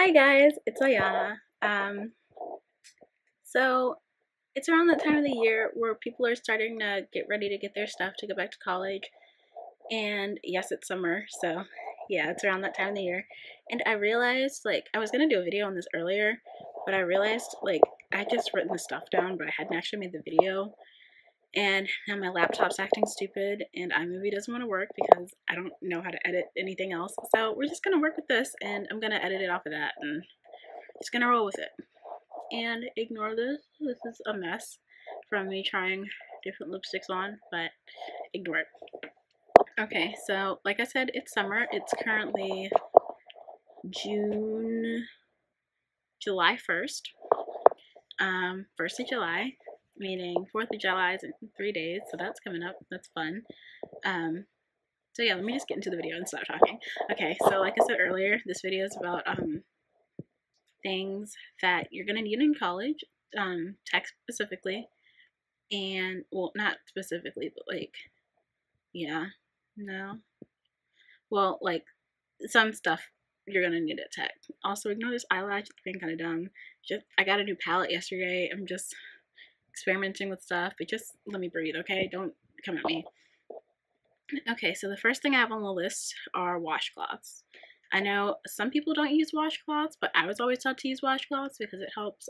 Hi guys, it's Ayana. So it's around that time of the year where people are starting to get ready to get their stuff to go back to college. And yes, it's summer, so yeah, it's around that time of the year. And I realized, like, I was gonna do a video on this earlier, but I realized, like, I just written the stuff down, but I hadn't actually made the video. And now my laptop's acting stupid, and iMovie doesn't want to work because I don't know how to edit anything else. So we're just gonna work with this, and I'm gonna edit it off of that, and just gonna roll with it. And ignore this. This is a mess from me trying different lipsticks on, but ignore it. Okay, so like I said, it's summer. It's currently July 1st. 1st of July, meaning 4th of July is in 3 days, so that's coming up. That's fun. So yeah, let me just get into the video and stop talking. Okay, so like I said earlier, this video is about things that you're gonna need in college, tech specifically, and well, not specifically, but like, yeah, no, well, like some stuff you're gonna need at tech. Also, ignore this eyelash; it's being kind of dumb. Just I got a new palette yesterday. I'm just experimenting with stuff, but just let me breathe, okay? Don't come at me. Okay, so the first thing I have on the list are washcloths. I know some people don't use washcloths, but I was always taught to use washcloths because it helps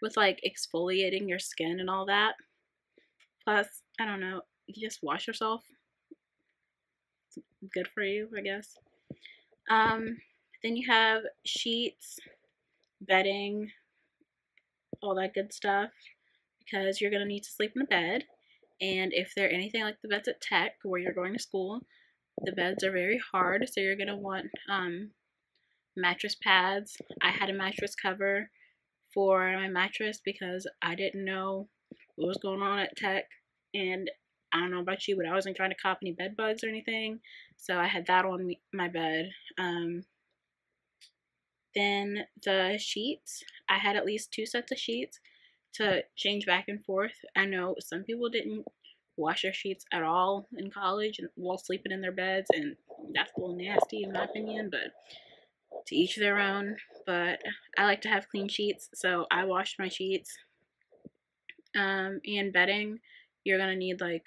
with like exfoliating your skin and all that. Plus, I don't know, you just wash yourself. It's good for you, I guess. Then you have sheets, bedding, all that good stuff because you're gonna need to sleep in a bed. And if they're anything like the beds at tech where you're going to school, the beds are very hard, so you're gonna want mattress pads. I had a mattress cover for my mattress because I didn't know what was going on at tech, and I don't know about you, but I wasn't trying to cop any bed bugs or anything, so I had that on my bed. Then the sheets, I had at least 2 sets of sheets to change back and forth. I know some people didn't wash their sheets at all in college while sleeping in their beds, and that's a little nasty in my opinion, but to each their own. But I like to have clean sheets, so I washed my sheets. And bedding, you're gonna need like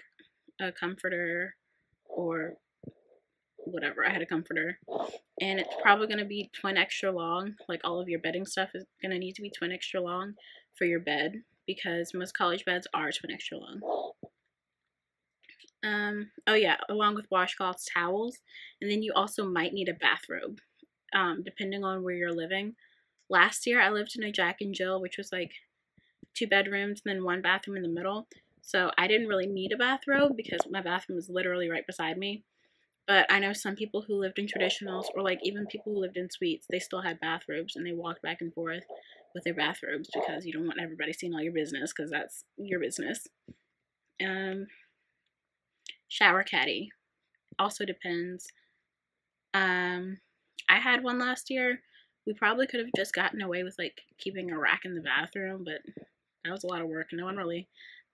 a comforter or whatever. I had a comforter, and it's probably gonna be twin extra long. Like all of your bedding stuff is gonna need to be twin extra long for your bed because most college beds are twin extra long. Oh yeah, along with washcloths, towels, and then you also might need a bathrobe, depending on where you're living. Last year, I lived in a Jack and Jill, which was like 2 bedrooms and then 1 bathroom in the middle. So I didn't really need a bathrobe because my bathroom was literally right beside me. But I know some people who lived in traditionals, or like even people who lived in suites, they still had bathrobes and they walked back and forth with their bathrobes because you don't want everybody seeing all your business because that's your business. Shower caddy also depends. I had one last year. We probably could have just gotten away with like keeping a rack in the bathroom, but that was a lot of work and no one really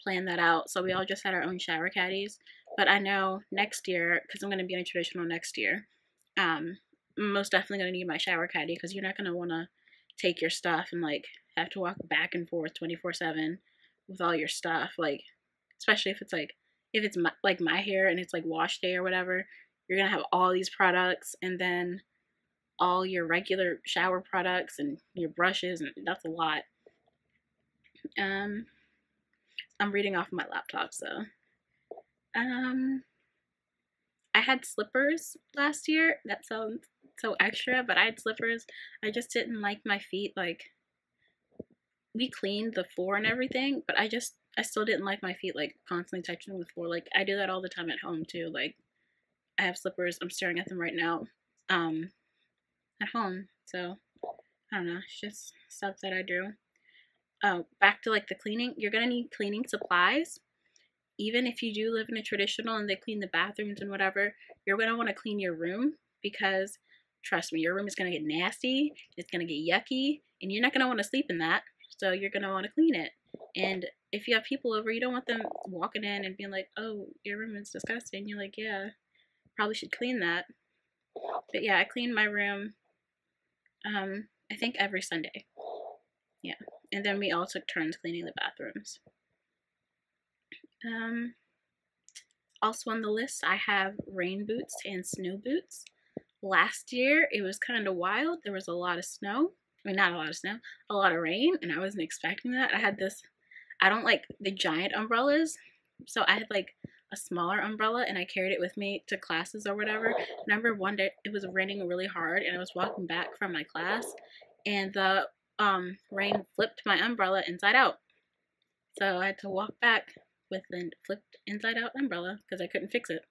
planned that out, so we all just had our own shower caddies. But I know next year, because I'm going to be in a traditional next year, I'm most definitely going to need my shower caddy because you're not going to want to take your stuff and like have to walk back and forth 24/7 with all your stuff, like especially if it's like if it's like my hair and it's like wash day or whatever, you're going to have all these products and then all your regular shower products and your brushes, and that's a lot. I'm reading off my laptop, so I had slippers last year. That sounds so extra, but I had slippers. I just didn't like my feet. Like, we cleaned the floor and everything, but I still didn't like my feet like constantly touching the floor. Like, I do that all the time at home too. Like, I have slippers. I'm staring at them right now. At home. So I don't know. It's just stuff that I do. Oh, back to like the cleaning. You're gonna need cleaning supplies. Even if you do live in a traditional and they clean the bathrooms and whatever, you're gonna want to clean your room because trust me, your room is gonna get nasty. It's gonna get yucky, and you're not gonna want to sleep in that. So you're gonna want to clean it. And if you have people over, you don't want them walking in and being like, "Oh, your room is disgusting." You're like, "Yeah, probably should clean that." But yeah, I cleaned my room I think every Sunday. Yeah. And then we all took turns cleaning the bathrooms. Um, Also on the list, I have rain boots and snow boots. Last year, it was kind of wild. There was a lot of snow. I mean, not a lot of snow, a lot of rain, and I wasn't expecting that. I had this, I don't like the giant umbrellas, so I had like a smaller umbrella, and I carried it with me to classes or whatever. And I remember one day it was raining really hard, and I was walking back from my class, and the rain flipped my umbrella inside out. So I had to walk back with the flipped inside out umbrella because I couldn't fix it.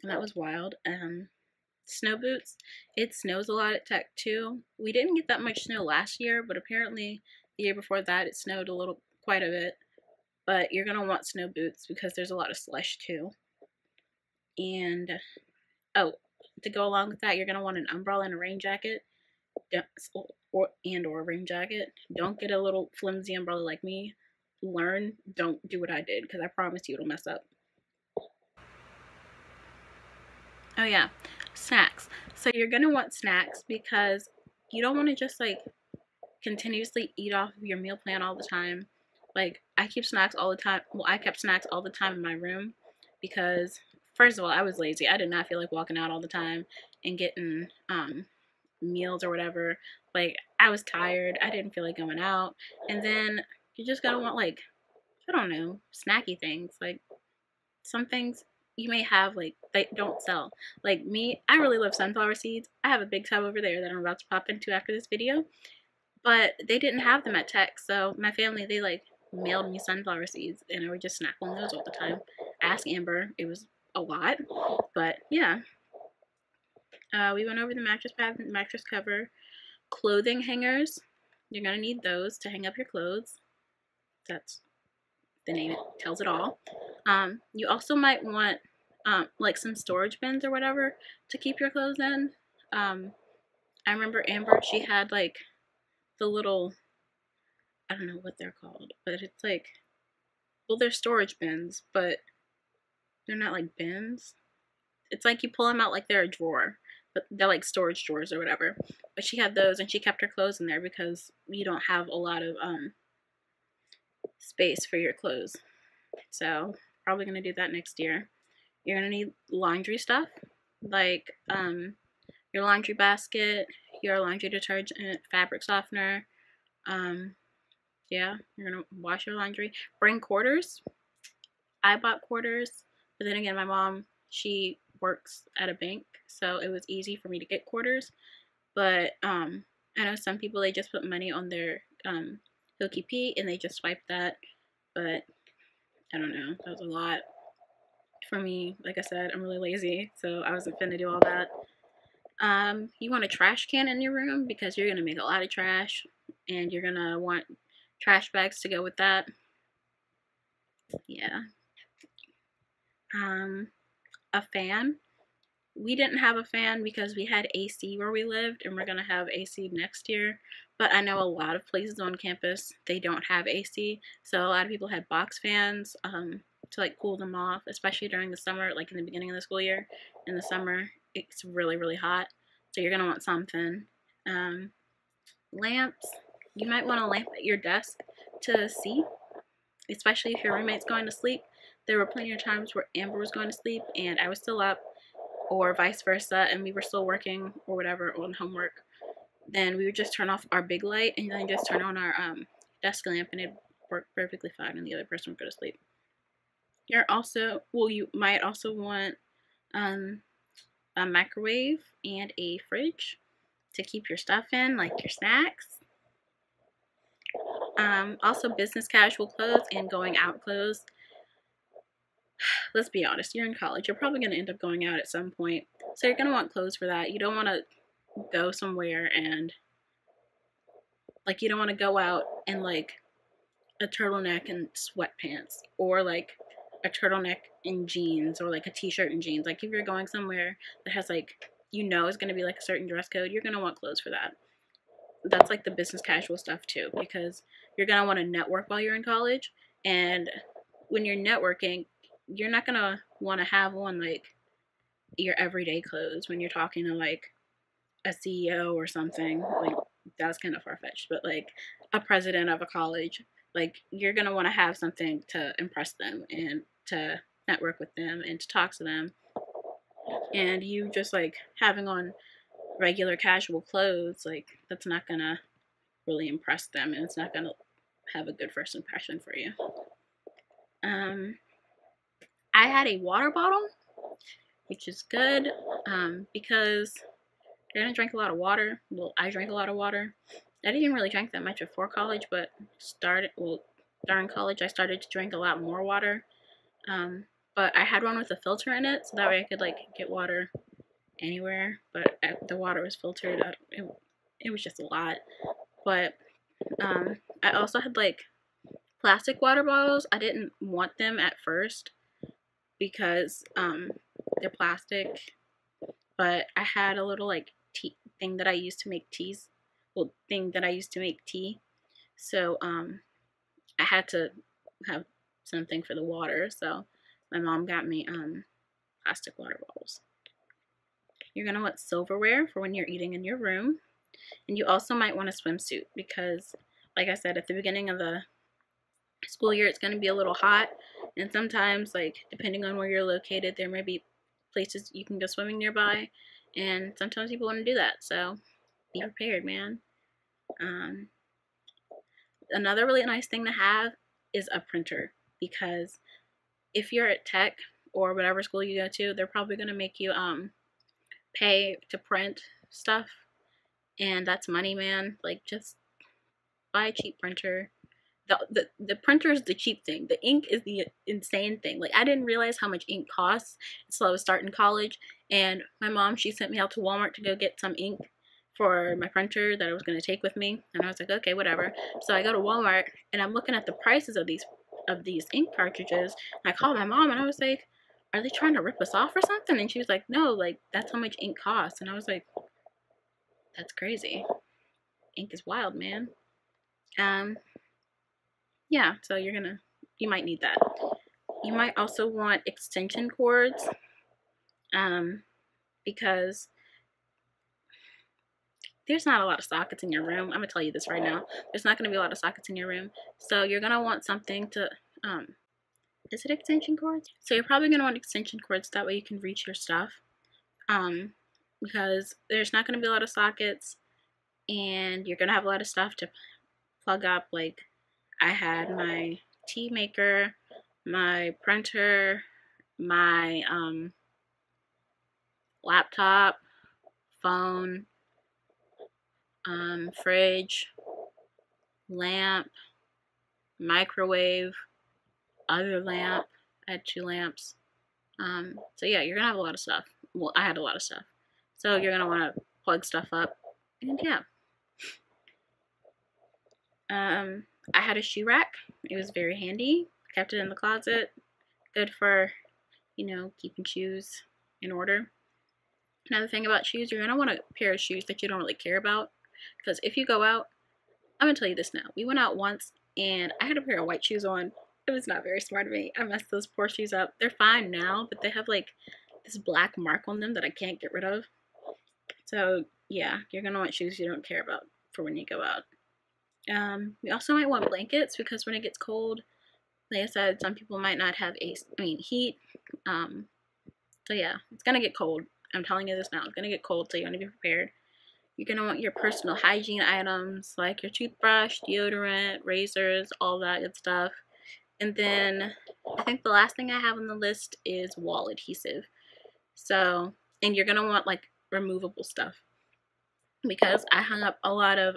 And that was wild. Snow boots. It snows a lot at Tech too. We didn't get that much snow last year, but apparently the year before that it snowed quite a bit. But you're gonna want snow boots because there's a lot of slush too. And oh, to go along with that, you're gonna want an umbrella and a rain jacket. Or a rain jacket. Don't get a little flimsy umbrella like me. Don't do what I did because I promise you it'll mess up. Oh yeah, snacks. So you're gonna want snacks because you don't want to just like continuously eat off of your meal plan all the time. Like I keep snacks all the time. Well, I kept snacks all the time in my room because first of all, I was lazy. I did not feel like walking out all the time and getting meals or whatever. Like I was tired. I didn't feel like going out. And then you're just gonna want like, I don't know, snacky things. Like some things you may have like they don't sell. Like me, I really love sunflower seeds. I have a big tub over there that I'm about to pop into after this video. But they didn't have them at Tech, so my family, they like mailed me sunflower seeds and I would just snack on those all the time. Ask Amber, it was a lot. But yeah. We went over the mattress pad and mattress cover. Clothing hangers. You're gonna need those to hang up your clothes. That's the name, it tells it all. You also might want like some storage bins or whatever to keep your clothes in. I remember Amber, she had like the little, I don't know what they're called, but it's like, well, they're storage bins, but they're not like bins. It's like you pull them out like they're a drawer, but they're like storage drawers or whatever. But she had those and she kept her clothes in there because you don't have a lot of space for your clothes. So probably gonna do that next year. You're gonna need laundry stuff like your laundry basket, your laundry detergent, fabric softener. Yeah, you're gonna wash your laundry. Bring quarters. I bought quarters, but then again, my mom, she works at a bank, so it was easy for me to get quarters. But I know some people, they just put money on their Hokey P and they just swipe that. But I don't know, that was a lot for me. Like I said, I'm really lazy, so I wasn't finna do all that. You want a trash can in your room because you're gonna make a lot of trash, and you're gonna want trash bags to go with that. Yeah. A fan. We didn't have a fan because we had AC where we lived, and we're gonna have AC next year. But I know a lot of places on campus, they don't have AC, so a lot of people had box fans to like cool them off, especially during the summer, like in the beginning of the school year. In the summer, it's really, really hot, so you're gonna want something. Lamps. You might want a lamp at your desk to see, especially if your roommate's going to sleep. There were plenty of times where Amber was going to sleep and I was still up, or vice versa, and we were still working or whatever on homework. Then we would just turn off our big light and then just turn on our desk lamp, and it worked perfectly fine, and the other person would go to sleep. You might also want a microwave and a fridge to keep your stuff in, like your snacks. Also business casual clothes and going out clothes. Let's be honest, you're in college. You're probably going to end up going out at some point. So you're going to want clothes for that. You don't want to go somewhere and, like, you don't want to go out in, like, a turtleneck and sweatpants, or, like, a turtleneck and jeans, or, like, a t-shirt and jeans. Like, if you're going somewhere that has, like, you know is going to be, like, a certain dress code, you're going to want clothes for that. That's, like, the business casual stuff, too, because you're going to want to network while you're in college, and when you're networking, you're not gonna want to have on like your everyday clothes when you're talking to like a CEO or something. Like, that was kind of far-fetched, but like a president of a college, like you're gonna want to have something to impress them and to network with them and to talk to them. And you just like having on regular casual clothes, like that's not gonna really impress them, and it's not gonna have a good first impression for you. I had a water bottle, which is good, because you're gonna drink a lot of water. Well, I drank a lot of water. I didn't really drink that much before college, but during college I started to drink a lot more water. But I had one with a filter in it, so that way I could like get water anywhere. But the water was filtered. It was just a lot. But I also had like plastic water bottles. I didn't want them at first because they're plastic. But I had a little like tea thing that I used to make teas. Well, thing that I used to make tea. So I had to have something for the water. So my mom got me plastic water bottles. You're gonna want silverware for when you're eating in your room, and you also might want a swimsuit because, like I said, at the beginning of the school year, it's gonna be a little hot, and sometimes, like depending on where you're located, there may be places you can go swimming nearby, and sometimes people want to do that. So be prepared, man. Another really nice thing to have is a printer, because if you're at tech or whatever school you go to, they're probably going to make you pay to print stuff, and that's money, man. Like, just buy a cheap printer. The printer is the cheap thing. The ink is the insane thing. Like, I didn't realize how much ink costs until I was starting college, and my mom, she sent me out to Walmart to go get some ink for my printer that I was going to take with me, and I was like, okay, whatever. So I go to Walmart, and I'm looking at the prices of these ink cartridges, and I called my mom, and I was like, are they trying to rip us off or something? And she was like, no, like, that's how much ink costs. And I was like, that's crazy. Ink is wild, man. Yeah, so you might need that. You might also want extension cords, because there's not a lot of sockets in your room. I'm gonna tell you this right now. There's not gonna be a lot of sockets in your room. So you're gonna want something to, is it extension cords? So you're probably gonna want extension cords, that way you can reach your stuff. Because there's not gonna be a lot of sockets, and you're gonna have a lot of stuff to plug up. Like, I had my tea maker, my printer, my laptop, phone, fridge, lamp, microwave, other lamp. I had 2 lamps. So yeah, you're gonna have a lot of stuff. Well, I had a lot of stuff. So you're gonna want to plug stuff up, and yeah. I had a shoe rack. It was very handy. Kept it in the closet. Good for, keeping shoes in order. Another thing about shoes, you're gonna want a pair of shoes that you don't really care about, because if you go out, I'm gonna tell you this now. We went out once, and I had a pair of white shoes on. It was not very smart of me. I messed those poor shoes up. They're fine now, but they have like this black mark on them that I can't get rid of. So yeah, you're gonna want shoes you don't care about for when you go out. We also might want blankets, because when it gets cold, like I said, some people might not have heat. So yeah, it's gonna get cold. I'm telling you this now. It's gonna get cold, so you want to be prepared. You're gonna want your personal hygiene items, like your toothbrush, deodorant, razors, all that good stuff. And then I think the last thing I have on the list is wall adhesive. So, and you're gonna want like removable stuff, because I hung up a lot of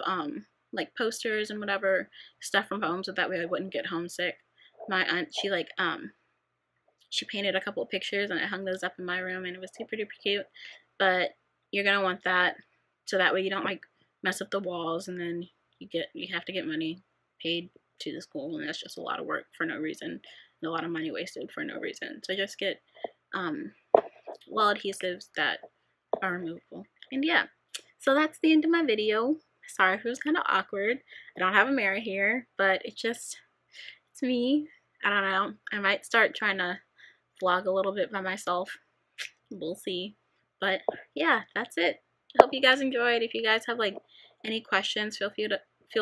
like posters and whatever stuff from home, so that way I wouldn't get homesick. My aunt, she painted a couple of pictures, and I hung those up in my room, and it was super duper cute. But you're gonna want that, so that way you don't like mess up the walls, and then you have to get money paid to the school, and that's just a lot of work for no reason, and a lot of money wasted for no reason. So just get wall adhesives that are removable. And yeah, so that's the end of my video. Sorry if it was kind of awkward. I don't have a mirror here, but it's me. I don't know. I might start trying to vlog a little bit by myself. We'll see. But yeah, that's it. hope you guys enjoyed. If you guys have like any questions, feel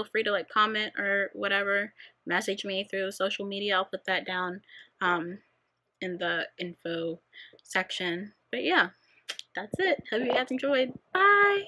free to like comment or whatever. Message me through social media. I'll put that down in the info section. But yeah, that's it. Hope you guys enjoyed. Bye.